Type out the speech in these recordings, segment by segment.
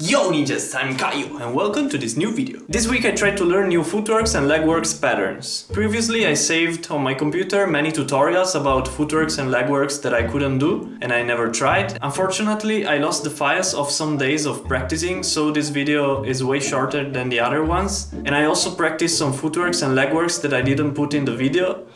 Yo ninjas, I'm Kaio and welcome to this new video. This week I tried to learn new footworks and legworks patterns. Previously I saved on my computer many tutorials about footworks and legworks that I couldn't do and I never tried. Unfortunately I lost the files of some days of practicing, so this video is way shorter than the other ones. And I also practiced some footworks and legworks that I didn't put in the video.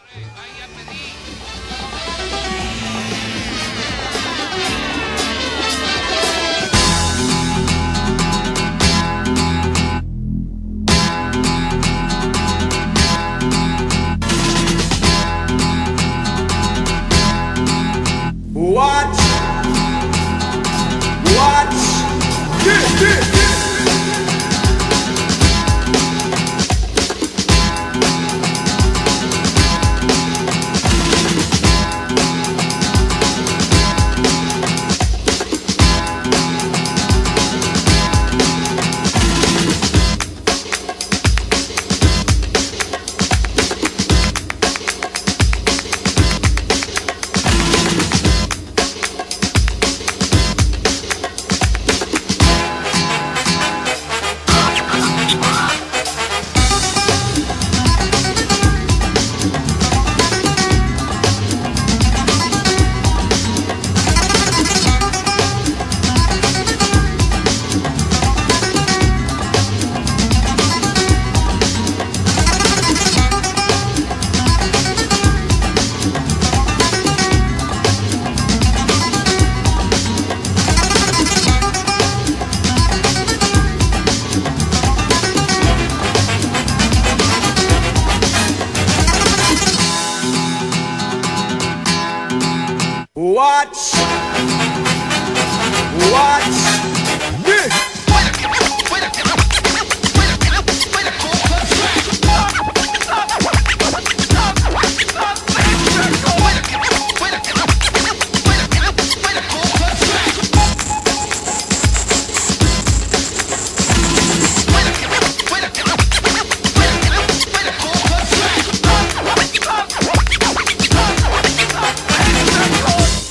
Watch!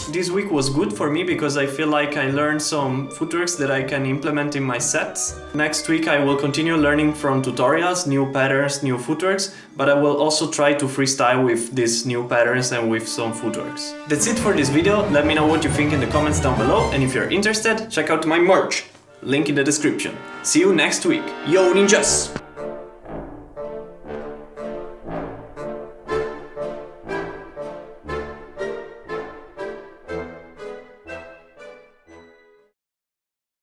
This week was good for me because I feel like I learned some footworks that I can implement in my sets. Next week I will continue learning from tutorials, new patterns, new footworks, but I will also try to freestyle with these new patterns and with some footworks. That's it for this video. Let me know what you think in the comments down below, and if you're interested, check out my merch. Link in the description. See you next week. Yo ninjas!